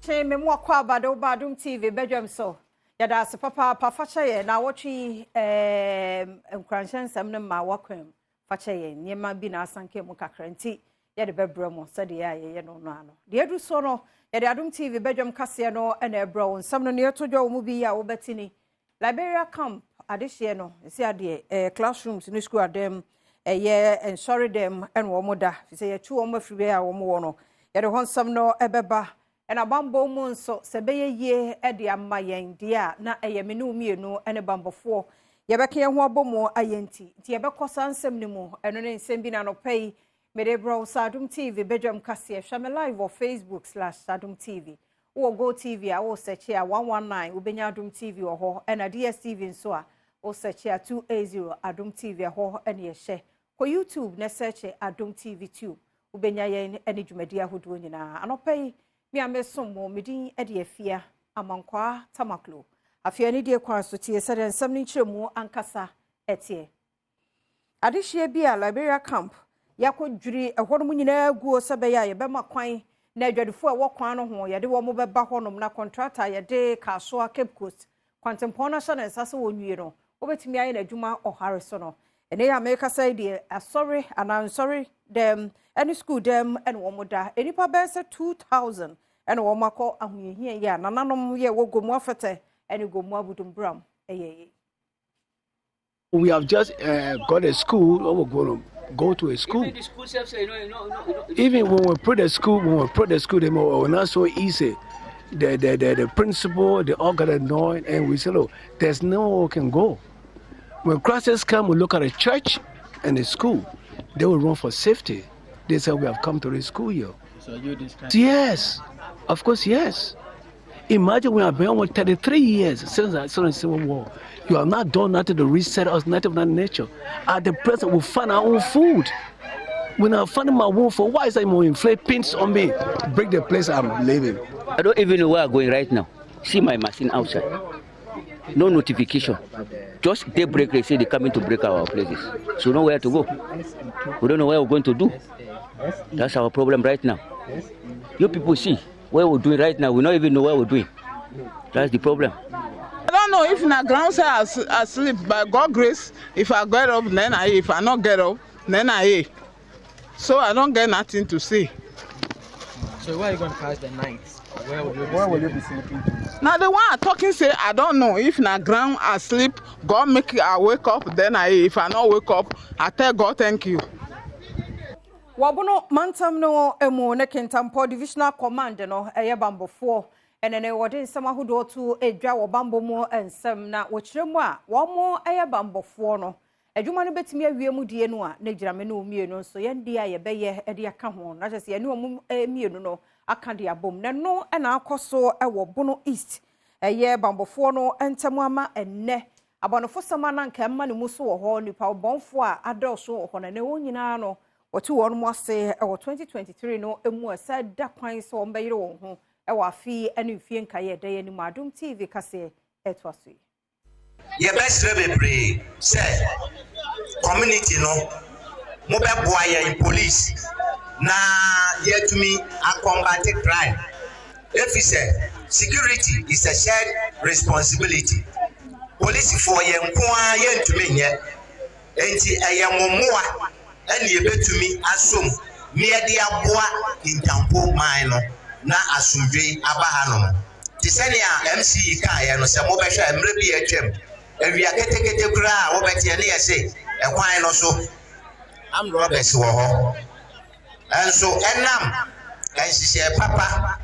Che me mo kwa Badwam TV Badwam so. Yada se papa facha ye na wotwi nkranhyensem ne ma wakwam facha ye nyema bi na asanke mu kakranti yade bebra mo sade ya ye no no ano. De edu so no yade Adom TV Badwam kase no na ebra wo nsam no ne to mu bi ya wo betini. Liberia camp adehye no esi ade classrooms no school adem ye ensure dem en wo moda fi se ye tu wo mafiri ya wo mo wo no yade ho nsam no ebeba ena bambo mu nso sebeye ye ede amma yen dia na eyemenu mienu ene bambofo yebeke ye ho abomu ayenti ti yebekosa nsem ni mu eno ne nsem bi na no pay mede bro Adom TV Badwam kase hwame live on Facebook/Adom TV wo go TV a wo search ya 119 ubenya Adom TV wo ho ena DSTV nso a wo search ya 280 Adom TV ho ene ye hye ko YouTube na search Adom TV 2 ubenya ye ene dwumadi ahodo nyina anopay mi amesomo medin ede afia amankwa tamaklo afia ni de kwa so tie sede nsam ni nkyeremu ankasa etie adehye bi a Liberia camp yakodwiri ehoro mu nyina guo sebe ya ye bema kwan na adwadefo a wokwan no ho ye de wo mo beba honom na contractor ye de kaso Cape Coast kwantempon na sha na nsase wonwie no obetimi aye na adwuma ohare so no ene ya make say de sorry and I'm sorry them any school them and womoda enipa be say 2000 and womako ahuyehie ya nananom ye wogomu afete and gomu abudum bram eyeye. We have just got a school, or we're going to go to a school. Even the school self say no. Even when we put the school, they were not so easy. The principal, they all got annoyed, and we said, "Look, there's no can go." When crisis come, we look at a church and a school. They will run for safety. They said, "We have come to the school here." So you this time? Yes, of course, yes. Imagine we have been almost 33 years since the Civil War. You have not done nothing to reset us, nothing of nature. At the present, we find our own food. When I find my own food, why is that more inflate pins on me? Break the place I'm living. I don't even know where I'm going right now. See my machine outside. No notification. Just daybreak, they say they're coming to break our places. So nowhere to go. We don't know where we're going to do. That's our problem right now. You people see what we're doing right now. We don't even know what we're doing. That's the problem. I don't know if na ground say asleep, by God grace, if I get up, then I, if I not get up, then I. So I don't get nothing to say. So where are you going to pass the night? Where will you be sleeping? Now the one I talking say, I don't know if na ground asleep, God make I wake up, then I, if I not wake up, I tell God thank you. Wabono mantam no emu ne kentampo divisional command no eye bambofo enene wode nsam ahodo to edwa wo bambo mu ensam na wo kiremu a wo mo eye bambofo no adwuma no betimi awie mu die no a na girame no mienu nso yende a ye beye ede aka ho na kyese ye ne omu mienu no aka de abom ne no na akoso wo bono east eye bambofo no entamu ama enne abonofo sama na nka ma ne muso wo ho nipa bonfo a adoso wo ho na ne wonyina no watu won mo ase 2023 no emu asa da kwan so mbeyire wo ho afi ane mfie nkaye da ye ni Adom TV kase etwaso ye best bebre say community no mo be boa ye police na ye to me combat crime. If you say security is a shared responsibility, police for ye nko ye to me nye enti ayammoa and ye to me assume me de aboa intampo man no na asumdwe abahanom tisenia MC ka no se mo behwa emre bi atwam awia ketekete kura a wo betie ne yese ekwan no so am robbers wo ho and so enam enhye papa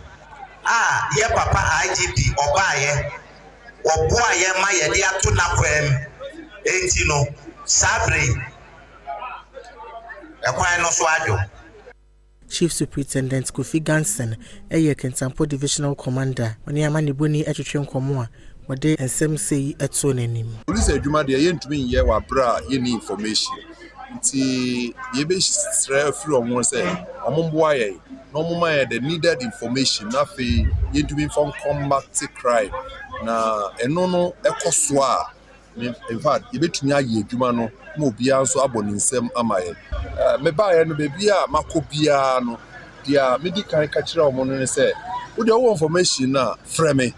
ye papa IGP obaye oboa ye ma ye de ato na kwam enti no sabre ekwan no so adwo. Chief Superintendent Kofi Gansen, eye Kentampo Divisional Commander, oni amani boni etwetwe nkomo a wode ensem sei eto nanim. Police adwuma de ye ntumi ye wa bra ye ni information. Nti ye be stra free on say omomboa ye no moma ye the needed information na fe ye ntumi inform combat crime na eno no ekoso a in fact ye betumi aye adwuma no mo bia nso aboni nsem amaye me ba ye no be bia makobia no dia medical ka kire omo no se Wode wo information na frɛ me.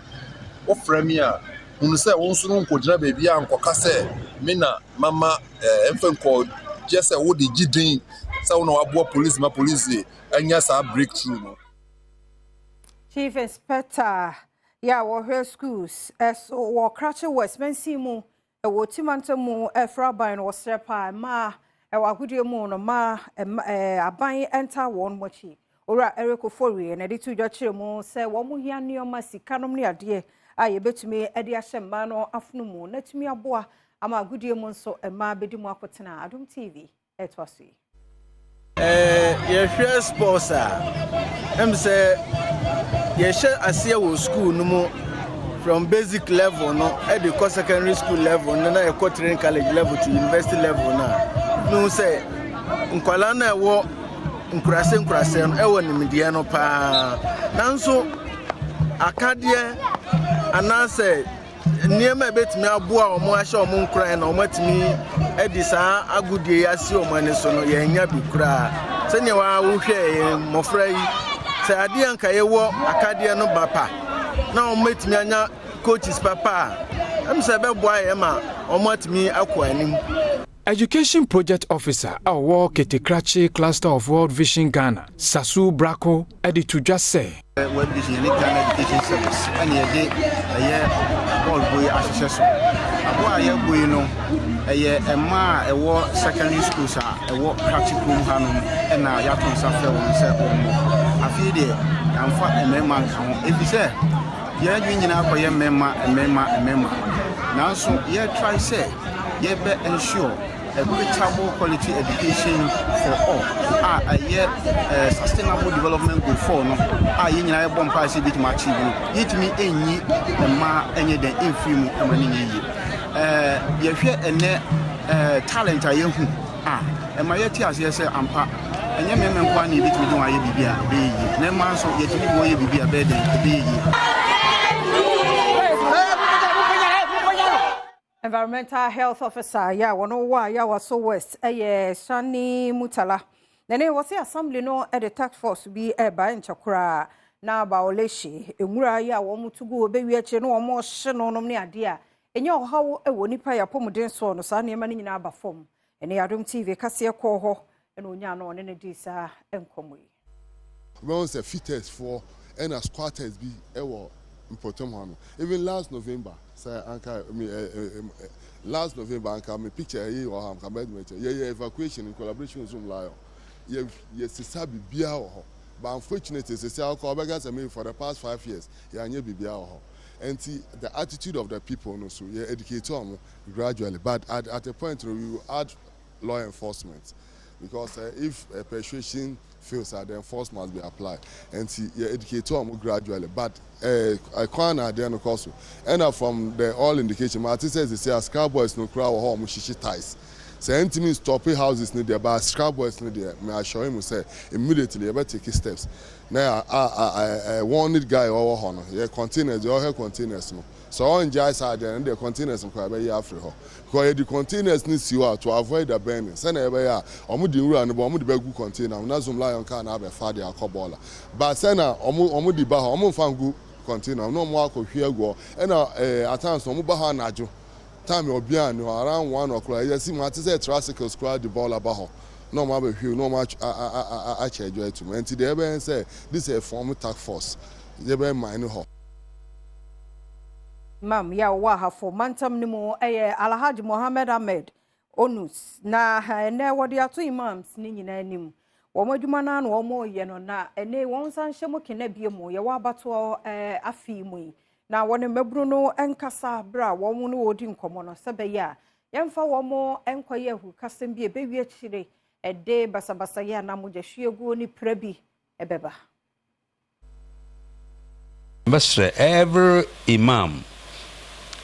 Wo frɛ me a unu sɛ wo nso no nkodina baabi a nkɔka sɛ me na mama ɛmfa nkɔ gye sɛ wode gidin sɛ wo na waboa police ma police anya saa breakthrough no. Chief Inspector ya wo schools so wo Krache West Mensimu e wo Timantamu e Fraban wo Srepa ma e wa gudie mu no ma aban enter won mochi ora Eriko Fori na de tu dwachire mu se wo mu hia neoma sikanom ne ade a ye betumi e de ahyemma no afunu mu na tumi aboa ama gudie mu nso e ma bedi mu akotena Adom TV e twasui ye hwe sports a say ye share asia wo school no mo from basic level no at the secondary school level no na e training college level to university level na no say nkwala na wo nkurase no e wo nimdie no pa nanso akadie anase niema betimi aboa omo ahye omo nkran na omo atimi edi saa agudie yasi omo ani so no ye nya bi kura se ne wa wo hwe mofra yi se ade anka ye wo akadie no bapa na omo atimi anya coaches papa am se be boa ye ma omo atimi akwa anim. Education Project Officer Awo Ketekrachi Cluster of World Vision Ghana Sasu Brako editor just say World Vision Ghana Education Service and ye ball boy association abo aye boy no a ma e wo secondary schools a wo practical hanum e na ya ton safe won se afi de amfa emema kan ho ebi se ye nyina akoye emema nanso ye try say ye be ensure equitable quality education for all. A sustainable development goal for no. You know, I bomb pass it to my children. Yet me any any the infirm money. You hear a talent I am. And my years yes, I'm and your men one need to do my baby. No man so yet me be a bed. Environmental Health Officer ya wono ya waso West Shani Mutala nene wose assembly no the task force bi ba nchakura na ba oleshi enwura ya wo mutugu obewi ache no wo hye no nom ne ade a enye ohawo ewo nipa ya pomuden so no sa ne ma nyina aba fom ene Adom TV kase ko ho ene onya no ne di sa enkomui we want say fittest for and as squatters bi ewo important one even last November say anka last November anka me picture here or am commitment evacuation in collaboration with Zoom Lion yes sabi bia ho but unfortunately say alcohol beggars me for the past 5 years ya anye bibia ho and the attitude of the people no so you educate them gradually but at a point we will add law enforcement because if a persuasion fails the enforcement must be applied and you educate them gradually but I can't then of course and from the all indication Martin says they say as cowboys no crowd or home shishi ties so anything stopping houses need there but cowboys need there may I show him say immediately you better take steps now I wanted guy over honor yeah containers all her containers no so on just side and the containers no be after her because the containers need you to avoid the burning say na be ya omo di nura no omo di begu container na Zoom Lion can na be fa dia kobola but say na omo di ba omo fangu container no mo akohwe go and at times omo ba ha najo time obia no around 1 o'clock you see ma say tricycle squad the ball about no ma be hwe no ma a charge to me and the even say this is a form task force they be mine ho Mam ya wa for mantam nimu Alhaji Mohammed Ahmed Onus na ene wodi ato imams ni nyina anim wo madwuma na na wo ye no na ene won san hye mo kena biemu ye wa bato afi mu na woni mabru no enkasa bra wo mu no wodi nkomo no sebe ya yemfa wo mo enkoye hu kasem bi ebewie chire ede basabasa ya na mo jehwegu ni prabi ebeba Basre every imam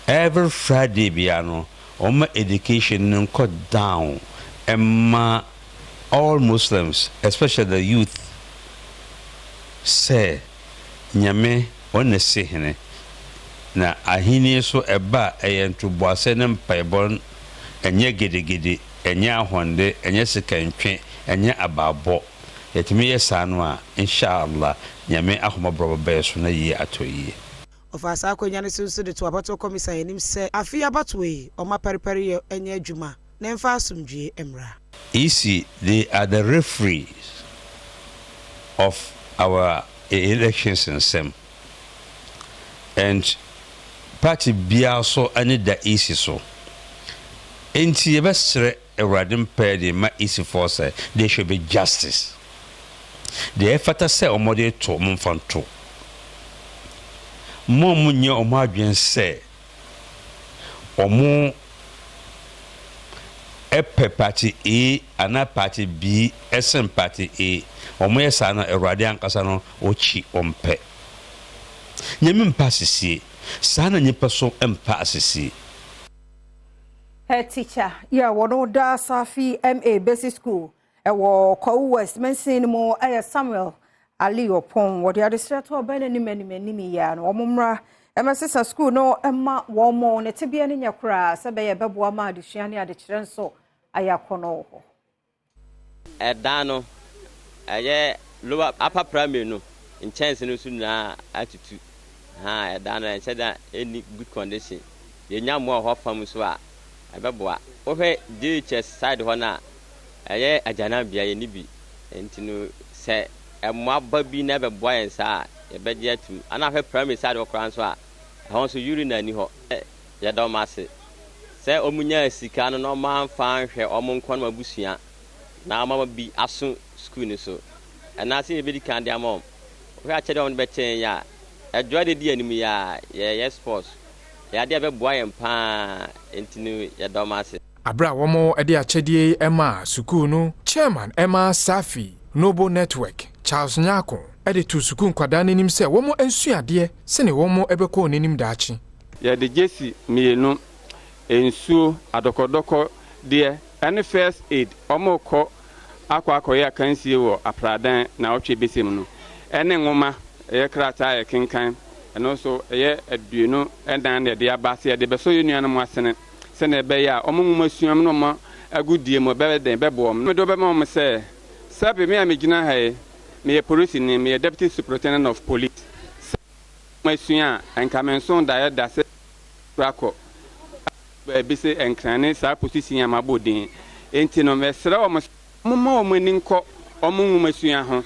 every Friday biano my education cut down and all Muslims especially the youth say nyame one se hene na ahini so eba eyentu boase ne mpaibon enye gedegede enye ahonde enye sekantwe enye ababo yɛtumi yɛ saa no a inshallah nyame ahomaboro bɛyɛ so na yie atɔ yie. Ofasa akonya ne so de to abato komisa enim se afi abato yi oma periperi enye adwuma na mfa asomdwe emra. EC, they are the referees of our elections in SEM. And party bia so any da EC so. Enti yebesre eradin pedi ma EC force there should be justice. The effort say omode to mumfanto. Mo munye omo adwen say omo epe party A ana party B SM party A omo yesa na erade ankasa no ochi ompe nyem mpa sisi sana nyepa so mpa asisi. Head teacher yeah wono da Safi MA Basic School ewo Kwawu West mensin mo Samuel Ali Opon what the administrator bene ni mani ya no omumra emesesa school no emma wo mo ne tebia ne nyakura se be ye Badwam adesua ne adekire nso ayakono ho edano aye lower upper primary no in chance no so na attitude ha edano en said any good condition ye nya mo ho fam so a ebeboa wo he DHS side ho na aye ajana bia ye ni bi entino se emma babi na beboa yen sa ye beje atum ana he primary side wo kran so a ho so urine ani ho ye do mase se omunya sika no ma fa hwe omonkon mabusua na mama bi aso school ni so na se be di kan dia mom we a chede on be chen ya adwa de di anim ya ye sports ya de be boa yen pa entinu ya do mase abra womo e de achedie ema school no chairman Emma Safi Noble Network Charles Nyako e de to school kwada nanim se womo ensuade se ne womo ebekọ nanim daachi ya de jesi mienu ensuo adokodoko de any first aid omoko akwa kansie wo apradan na otwe besem no ene nwoma ye krata ye kenkan eno so ye aduenu endan de de abase de beso yenuan mo asene se na ebe ya omumuma suam no mo agudie mo bebe bebom me do be mo se sabe me amegina ha me police ni me deputy superintendent of police my suya enkamenson da ya da se brako be se enkrane sa position ya mabodin enti no mesra o mo ninko omumuma suya ho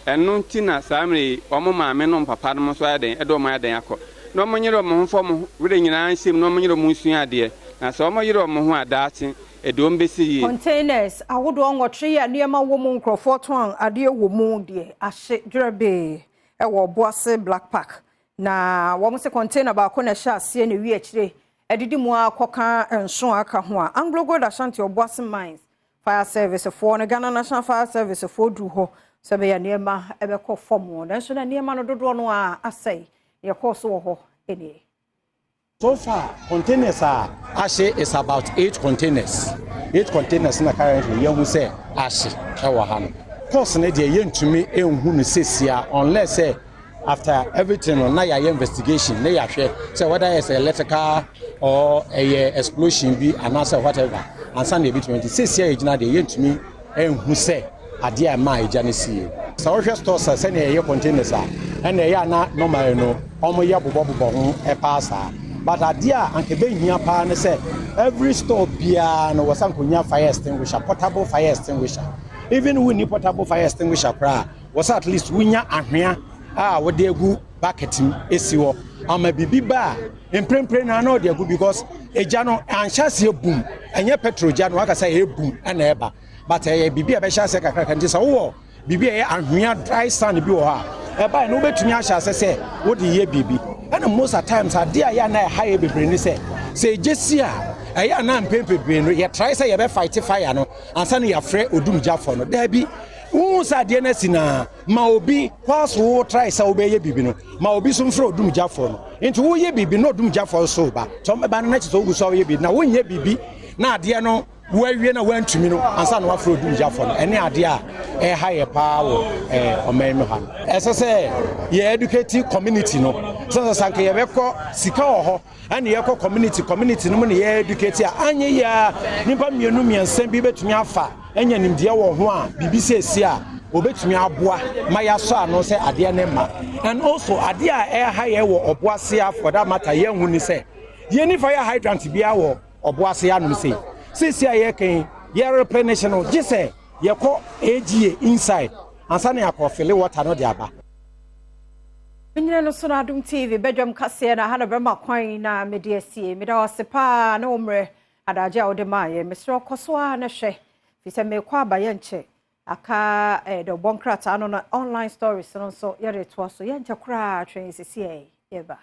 enu ntina samre omo maame no papa no so aden edo ma aden akọ no mo nyiro mo mfo mo wure nyina nsem no mo nyiro mo suya ade na so mo yiro mo ho adaachi edo mbesi yi containers awodo nwotwe ya niema wo mu nkrofo ton ade wo mu de ahye dwerebe ewo boase black park na wo mo se container ba ko na hye ase ne wi akire edidi mu akoka enso aka ho a Anglo Gold Ashanti Oboase Mines Fire Service for na Ghana National Fire Service for du ho sebe ya niema ebekọ form nanso na niema no dodo no a asai ye course wo ho eni. So far containers are ashe is about 8 containers. 8 containers na currently ye hu say ashe e wo ha no. Course na de ye ntumi enhu no sesia unless say after everything na ya investigation na ya hwe say whether it's electrical or a explosion be and answer whatever and Sunday be 26 year ejina de ye ntumi enhu say ade ma ejane sie so we store say na ye containers a na ye na normal no omo ye bobo ho e pass but ade a anke be hia pa ne say every store bia no wasankonya fire extinguisher portable fire extinguisher even we need portable fire extinguisher pra was at least winya ahwea wo de egu bucket esi wo ama bibi ba emprempre na na de egu because eja no anhyase boom enye petrol ja no aka say e boom na eba but bibi e be hyase kakra nti say wo bibi e ahwea dry sand bi wo ha eba no betumi ahyase say wo de ye bibi and most of times ade a ya na high bebre ni say jesi a ya na mpempebre no ye try say ye be fight fire no ansa no ya frɛ odumjafo no da bi wo sa de na sina ma obi kwaso wo try say obe ye bibi no ma obi so mfrɛ odumjafo no nti wo ye bibi no odumjafo so ba so ba na chi so gu so ye bibi na wo nye bibi na ade no wo awie na wantumi no ansa no afrɛ odumjafo no ene ade a e high power omen ha ese say ye educate community no so sanke ye beko sika ho ane ye community no mo ne ye educate a anye ya nipa mienu miensen bi betumi afa enya nimdia wo ho a bibi sesi a obetumi aboa ma ya so ano se ade ne ma and also ade a high wo oboase for that matter ye hu ni se ye ni fire hydrant bia wo oboase anu se sisi ye kan ye replenish no je se ye ko AGA inside ansa na yakofile water no de aba. Minyina no so na Adom TV Badwam kase na ha na brema kwan na media sie me da osepa na omre adaje a ode maaye mesro koso a na hwe fi se me kwa ba ye nche aka the bonkrata no na online stories no so ye reto so ye nche kura twen sisi ye ba